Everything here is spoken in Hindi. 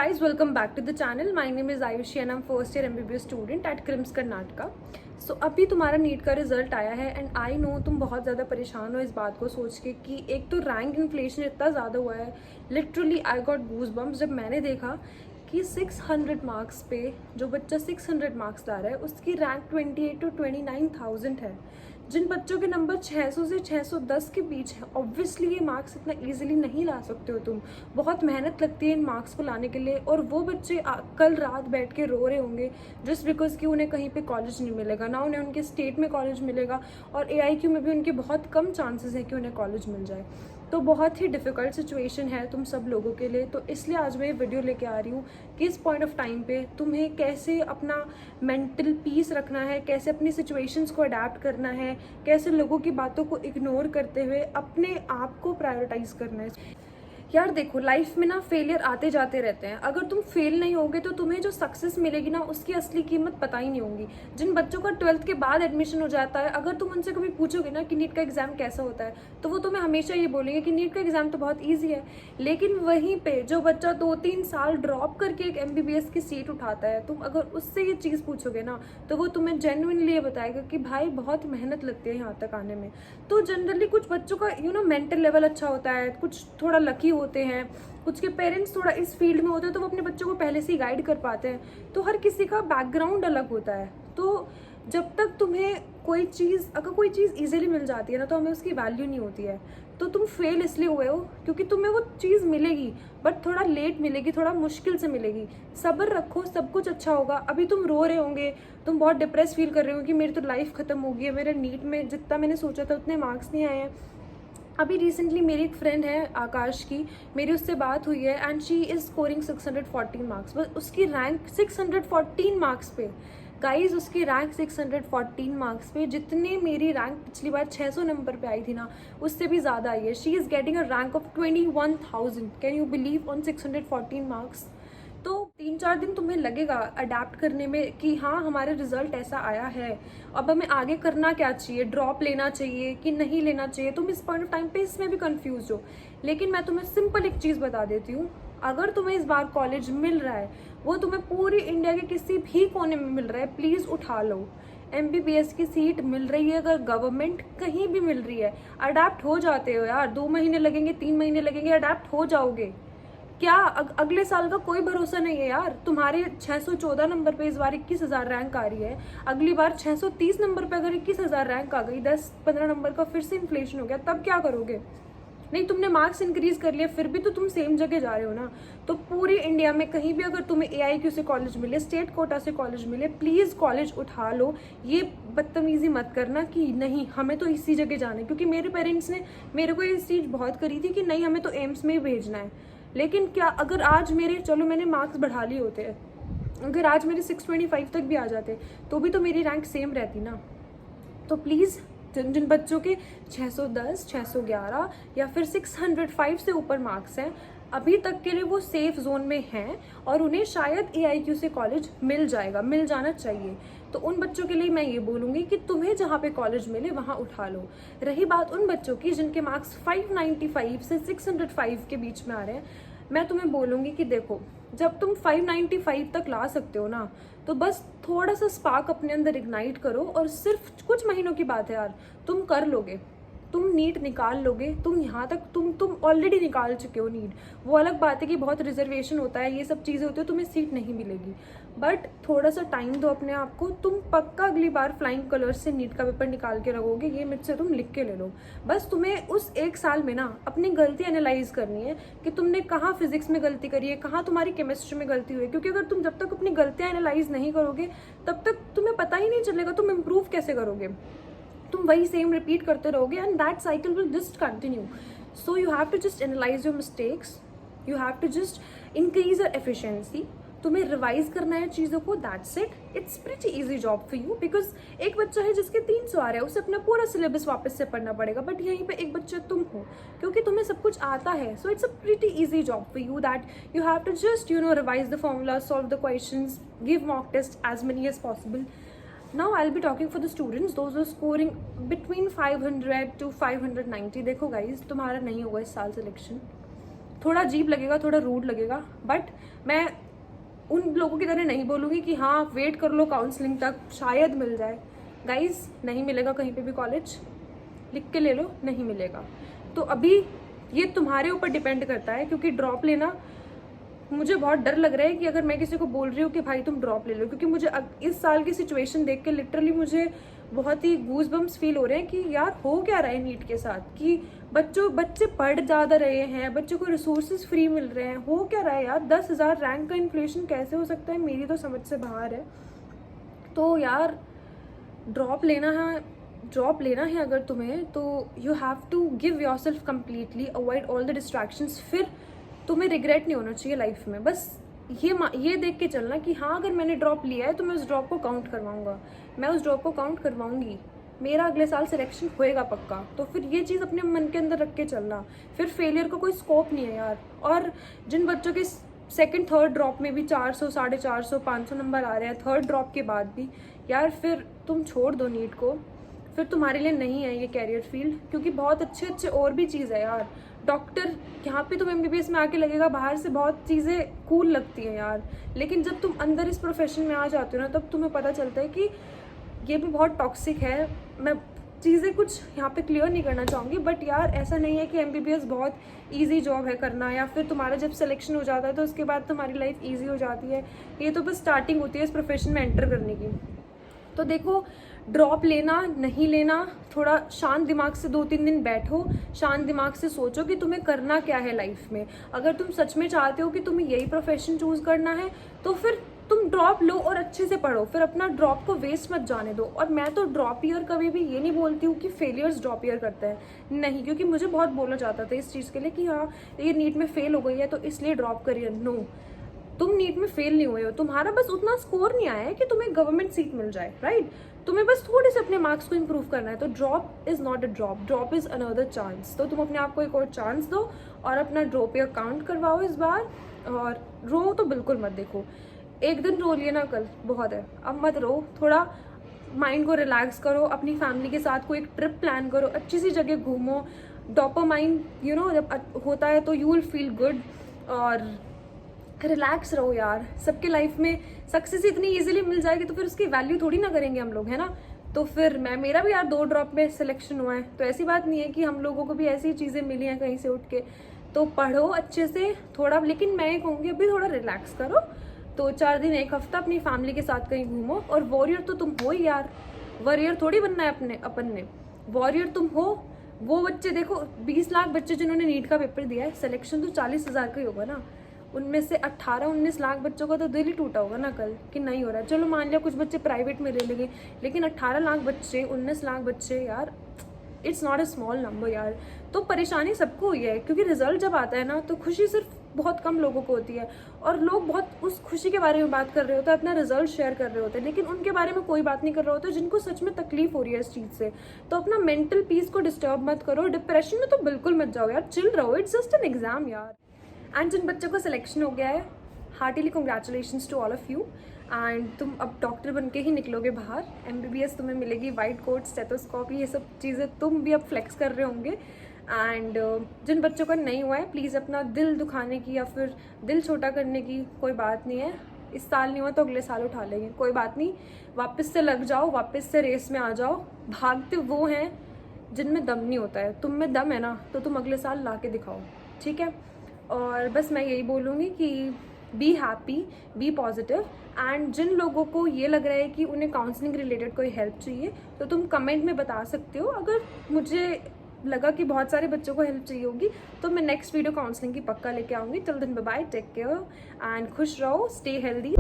guys, welcome back to the channel. My name is Ayushi and I'm first year MBBS student at KRIMS Karnataka. So अभी तुम्हारा नीट का रिजल्ट आया है एंड आई नो तुम बहुत ज़्यादा परेशान हो इस बात को सोच के कि एक तो रैंक इन्फ्लेशन इतना ज़्यादा हुआ है. Literally I got goose bumps जब मैंने देखा कि 600 मार्क्स पे जो बच्चा 600 मार्क्स ला रहा है उसकी रैंक 28 to 29,000 है. जिन बच्चों के नंबर 600 से 610 के बीच है, ऑब्वियसली ये मार्क्स इतना इजीली नहीं ला सकते हो तुम. बहुत मेहनत लगती है इन मार्क्स को लाने के लिए और वो बच्चे कल रात बैठ के रो रहे होंगे जस्ट बिकॉज कि उन्हें कहीं पे कॉलेज नहीं मिलेगा ना, उन्हें उनके स्टेट में कॉलेज मिलेगा और AIQ में भी उनके बहुत कम चांसेस है कि उन्हें कॉलेज मिल जाए. तो बहुत ही डिफ़िकल्ट सिचुएशन है तुम सब लोगों के लिए. तो इसलिए आज मैं ये वीडियो लेके आ रही हूँ कि इस पॉइंट ऑफ टाइम पे तुम्हें कैसे अपना मेंटल पीस रखना है, कैसे अपनी सिचुएशंस को अडेप्ट करना है, कैसे लोगों की बातों को इग्नोर करते हुए अपने आप को प्रायोरिटाइज करना है. यार देखो, लाइफ में ना फेलियर आते जाते रहते हैं. अगर तुम फेल नहीं होगे तो तुम्हें जो सक्सेस मिलेगी ना उसकी असली कीमत पता ही नहीं होगी. जिन बच्चों का 12th के बाद एडमिशन हो जाता है, अगर तुम उनसे कभी पूछोगे ना कि नीट का एग्जाम कैसा होता है तो वो तुम्हें हमेशा ये बोलेंगे कि नीट का एग्जाम तो बहुत ईजी है. लेकिन वहीं पे जो बच्चा 2-3 साल ड्रॉप करके एक MBBS की सीट उठाता है, तुम अगर उससे ये चीज़ पूछोगे ना तो वो तुम्हें जेन्युइनली ये बताएगा कि भाई बहुत मेहनत लगती है यहाँ तक आने में. तो जनरली कुछ बच्चों का मेंटल लेवल अच्छा होता है, कुछ थोड़ा लकी होते हैं, कुछ के पेरेंट्स थोड़ा इस फील्ड में होते हैं तो वो अपने बच्चों को पहले से ही गाइड कर पाते हैं. तो हर किसी का बैकग्राउंड अलग होता है. तो जब तक तुम्हें अगर कोई चीज़ इजीली मिल जाती है ना तो हमें उसकी वैल्यू नहीं होती है. तो तुम फेल इसलिए हुए हो क्योंकि तुम्हें वो चीज़ मिलेगी बट थोड़ा लेट मिलेगी, थोड़ा मुश्किल से मिलेगी. सब्र रखो, सब कुछ अच्छा होगा. अभी तुम रो रहे होंगे, तुम बहुत डिप्रेस फील कर रहे हो कि मेरी तो लाइफ खत्म हो गई है, मेरे नीट में जितना मैंने सोचा था उतने मार्क्स नहीं आए हैं. अभी रिसेंटली मेरी एक फ्रेंड है आकाश की, मेरी उससे बात हुई है and she is scoring 614 marks. बस उसकी रैंक 614 मार्क्स पे. गाइज उसकी रैंक 614 मार्क्स पे, जितने मेरी रैंक पिछली बार 600 नंबर पे आई थी ना उससे भी ज़्यादा आई है. She is getting a rank of 21,000. Can you believe, on 614 marks. तो 3-4 दिन तुम्हें लगेगा अडेप्ट करने में कि हाँ हमारे रिजल्ट ऐसा आया है, अब हमें आगे करना क्या चाहिए, ड्रॉप लेना चाहिए कि नहीं लेना चाहिए. तुम इस पॉइंट ऑफ टाइम पे इसमें भी कंफ्यूज हो. लेकिन मैं तुम्हें सिंपल एक चीज़ बता देती हूँ, अगर तुम्हें इस बार कॉलेज मिल रहा है, वो तुम्हें पूरी इंडिया के किसी भी कोने में मिल रहा है, प्लीज़ उठा लो. MBBS की सीट मिल रही है, अगर गवर्नमेंट कहीं भी मिल रही है, अडेप्ट हो जाते हो यार. 2 महीने लगेंगे, 3 महीने लगेंगे, अडेप्ट हो जाओगे. क्या अगले साल का कोई भरोसा नहीं है यार. तुम्हारे 614 नंबर पे इस बार 21,000 रैंक आ रही है, अगली बार 630 नंबर पे अगर 21,000 रैंक आ गई, 10-15 नंबर का फिर से इन्फ्लेशन हो गया, तब क्या करोगे. नहीं, तुमने मार्क्स इंक्रीज कर लिया फिर भी तो तुम सेम जगह जा रहे हो ना. तो पूरी इंडिया में कहीं भी अगर तुम्हें AIQ से कॉलेज मिले, स्टेट कोटा से कॉलेज मिले, प्लीज़ कॉलेज उठा लो. ये बदतमीजी मत करना कि नहीं हमें तो इसी जगह जाना है. क्योंकि मेरे पेरेंट्स ने मेरे को ये चीज़ बहुत करी थी कि नहीं हमें तो एम्स में ही भेजना है. लेकिन क्या अगर आज मैंने मार्क्स बढ़ा लिए होते हैं, अगर आज मेरे 625 तक भी आ जाते तो भी तो मेरी रैंक सेम रहती ना. तो प्लीज़ जिन बच्चों के 610, 611 या फिर 605 से ऊपर मार्क्स हैं, अभी तक के लिए वो सेफ जोन में हैं और उन्हें शायद AIQ से कॉलेज मिल जाना चाहिए. तो उन बच्चों के लिए मैं ये बोलूँगी कि तुम्हें जहाँ पे कॉलेज मिले वहाँ उठा लो. रही बात उन बच्चों की जिनके मार्क्स 595 से 605 के बीच में आ रहे हैं, मैं तुम्हें बोलूँगी कि देखो, जब तुम 595 तक ला सकते हो ना तो बस थोड़ा सा स्पार्क अपने अंदर इग्नाइट करो और सिर्फ कुछ महीनों की बात है यार, तुम कर लोगे. तुम नीट निकाल लोगे. तुम यहाँ तक तुम ऑलरेडी निकाल चुके हो नीट. वो अलग बात है कि बहुत रिजर्वेशन होता है, ये सब चीज़ें होती है, तुम्हें सीट नहीं मिलेगी. बट थोड़ा सा टाइम दो अपने आप को. तुम पक्का अगली बार फ्लाइंग कलर्स से नीट का पेपर निकाल के रखोगे, ये मुझसे तुम लिख के ले लो. बस तुम्हें उस 1 साल में ना अपनी गलती एनालाइज करनी है कि तुमने कहाँ फिजिक्स में गलती करी है, कहाँ तुम्हारी केमिस्ट्री में गलती हुई है. क्योंकि अगर तुम जब तक अपनी गलतियाँ एनालाइज नहीं करोगे तब तक तुम्हें पता ही नहीं चलेगा तुम इम्प्रूव कैसे करोगे. तुम वही सेम रिपीट करते रहोगे and that cycle will just continue. So you have to just analyse your mistakes, you have to just increase your efficiency. तुम्हें रिवाइज करना है चीज़ों को, that's it. It's pretty easy job for you. Because एक बच्चा है जिसके 300 आ रहे हैं, उसे अपना पूरा सिलेबस वापस से पढ़ना पड़ेगा. बट यहीं पे एक बच्चा तुम हो क्योंकि तुम्हें सब कुछ आता है. So it's a pretty easy job for you that you have to just revise the formula, solve the questions, give mock test as many as possible. Now I'll be talking for the students, those are scoring between 500 to 590. देखो guys, तुम्हारा नहीं होगा इस साल सिलेक्शन. थोड़ा अजीब लगेगा, थोड़ा रूड लगेगा, बट मैं उन लोगों की तरह नहीं बोलूँगी कि हाँ आप वेट कर लो काउंसलिंग तक, शायद मिल जाए। गाइज नहीं मिलेगा कहीं पे भी कॉलेज, लिख के ले लो, नहीं मिलेगा। तो अभी ये तुम्हारे ऊपर डिपेंड करता है, क्योंकि ड्रॉप लेना मुझे बहुत डर लग रहा है कि अगर मैं किसी को बोल रही हूँ कि भाई तुम ड्रॉप ले लो, क्योंकि मुझे इस साल की सिचुएशन देख के लिटरली मुझे बहुत ही गूज बम्स फील हो रहे हैं कि यार हो क्या रहा है नीट के साथ, कि बच्चे पढ़ ज़्यादा रहे हैं, बच्चों को रिसोर्सेज फ्री मिल रहे हैं, हो क्या रहा है यार। 10,000 रैंक का इन्फ्लेशन कैसे हो सकता है, मेरी तो समझ से बाहर है। तो यार ड्रॉप लेना है अगर तुम्हें, तो you have to give yourself completely, avoid all the distractions. फिर तुम्हें रिग्रेट नहीं होना चाहिए लाइफ में। बस ये देख के चलना कि हाँ अगर मैंने ड्रॉप लिया है तो मैं उस ड्रॉप को काउंट करवाऊंगा, मैं उस ड्रॉप को काउंट करवाऊंगी, मेरा अगले साल सिलेक्शन होएगा पक्का। तो फिर ये चीज़ अपने मन के अंदर रख के चलना, फिर फेलियर का कोई स्कोप नहीं है यार। और जिन बच्चों के सेकंड थर्ड ड्रॉप में भी 400, 450, 500 नंबर आ रहे हैं थर्ड ड्रॉप के बाद भी, यार फिर तुम छोड़ दो नीट को, फिर तुम्हारे लिए नहीं है ये कैरियर फील्ड। क्योंकि बहुत अच्छे और भी चीज़ है यार। डॉक्टर यहाँ पे तुम MBBS में आके लगेगा, बाहर से बहुत चीज़ें कूल लगती हैं यार, लेकिन जब तुम अंदर इस प्रोफेशन में आ जाते हो ना, तब तुम्हें पता चलता है कि ये भी बहुत टॉक्सिक है। मैं चीज़ें कुछ यहाँ पे क्लियर नहीं करना चाहूँगी, बट यार ऐसा नहीं है कि MBBS बहुत ईजी जॉब है करना, या फिर तुम्हारा जब सिलेक्शन हो जाता है तो उसके बाद तुम्हारी लाइफ ईजी हो जाती है। ये तो बस स्टार्टिंग होती है इस प्रोफेशन में एंटर करने की। तो देखो, ड्रॉप लेना नहीं लेना, थोड़ा शांत दिमाग से 2-3 दिन बैठो, शांत दिमाग से सोचो कि तुम्हें करना क्या है लाइफ में। अगर तुम सच में चाहते हो कि तुम्हें यही प्रोफेशन चूज करना है, तो फिर तुम ड्रॉप लो और अच्छे से पढ़ो, फिर अपना ड्रॉप को वेस्ट मत जाने दो। और मैं तो ड्रॉप ईयर कभी भी ये नहीं बोलती हूँ कि फेलियर्स ड्रॉप ईयर करते हैं, नहीं, क्योंकि मुझे बहुत बोला जाता था इस चीज़ के लिए कि हाँ ये नीट में फेल हो गई है तो इसलिए ड्रॉप करिए। नो, तुम नीट में फेल नहीं हुए हो, तुम्हारा बस उतना स्कोर नहीं आया है कि तुम्हें गवर्नमेंट सीट मिल जाए, राइट। तुम्हें बस थोड़े से अपने मार्क्स को इम्प्रूव करना है। तो drop is not a drop is another chance. तो तुम अपने आप को एक और चांस दो और अपना ड्रॉप ईयर काउंट करवाओ इस बार। और रो तो बिल्कुल मत, देखो एक दिन रो लिया ना, कल बहुत है, अब मत रो। थोड़ा माइंड को रिलैक्स करो, अपनी फैमिली के साथ कोई एक ट्रिप प्लान करो, अच्छी सी जगह घूमो। डोपामाइन जब होता है तो यू विल फील गुड, और रिलैक्स रहो यार। सबके लाइफ में सक्सेस इतनी इजीली मिल जाएगी तो फिर उसकी वैल्यू थोड़ी ना करेंगे हम लोग, है ना। तो फिर मेरा भी यार 2 ड्रॉप में सिलेक्शन हुआ है, तो ऐसी बात नहीं है कि हम लोगों को भी ऐसी चीज़ें मिली हैं कहीं से उठ के। तो पढ़ो अच्छे से थोड़ा, लेकिन मैं ये कहूँगी अभी थोड़ा रिलैक्स करो। तो 4 दिन 1 हफ्ता अपनी फैमिली के साथ कहीं घूमो। और वॉरियर तो तुम हो ही यार, वॉरियर थोड़ी बनना है अपन ने, वॉरियर तुम हो। वो बच्चे देखो, 20 लाख बच्चे जिन्होंने नीट का पेपर दिया है, सिलेक्शन तो 40,000 का ही होगा ना, उनमें से 18-19 लाख बच्चों का तो दिल ही टूटा होगा ना कल कि नहीं हो रहा है। चलो मान लिया कुछ बच्चे प्राइवेट में ले लेंगे, लेकिन 18 लाख बच्चे, 19 लाख बच्चे यार, it's not a small number यार। तो परेशानी सबको हुई है, क्योंकि रिजल्ट जब आता है ना तो खुशी सिर्फ बहुत कम लोगों को होती है, और लोग बहुत उस खुशी के बारे में बात कर रहे होते हैं, अपना रिजल्ट शेयर कर रहे होते हैं, लेकिन उनके बारे में कोई बात नहीं कर रहा होता जिनको सच में तकलीफ हो रही है इस चीज़ से। तो अपना मेंटल पीस को डिस्टर्ब मत करो, डिप्रेशन में तो बिल्कुल मत जाओ यार, चिल रहो, इट्स जस्ट एन एग्जाम यार। एंड जिन बच्चों को सिलेक्शन हो गया है, heartily congratulations to all of you. And तुम अब डॉक्टर बन के ही निकलोगे बाहर, MBBS तुम्हें मिलेगी, वाइट कोट, स्टेथोस्कोप, ये सब चीज़ें तुम भी अब फ्लेक्स कर रहे होंगे। एंड जिन बच्चों का नहीं हुआ है, प्लीज़ अपना दिल दुखाने की या फिर दिल छोटा करने की कोई बात नहीं है। इस साल नहीं हुआ तो अगले साल उठा लेंगे, कोई बात नहीं, वापस से लग जाओ, वापस से रेस में आ जाओ। भागते वो हैं जिनमें दम नहीं होता है, तुम में दम है ना, तो तुम अगले साल ला के दिखाओ, ठीक है। और बस मैं यही बोलूँगी कि be happy, be positive. And जिन लोगों को ये लग रहा है कि उन्हें काउंसलिंग रिलेटेड कोई हेल्प चाहिए, तो तुम कमेंट में बता सकते हो। अगर मुझे लगा कि बहुत सारे बच्चों को हेल्प चाहिए होगी तो मैं नेक्स्ट वीडियो काउंसलिंग की पक्का लेके आऊँगी। Till then bye bye, take care and खुश रहो, स्टे हेल्दी।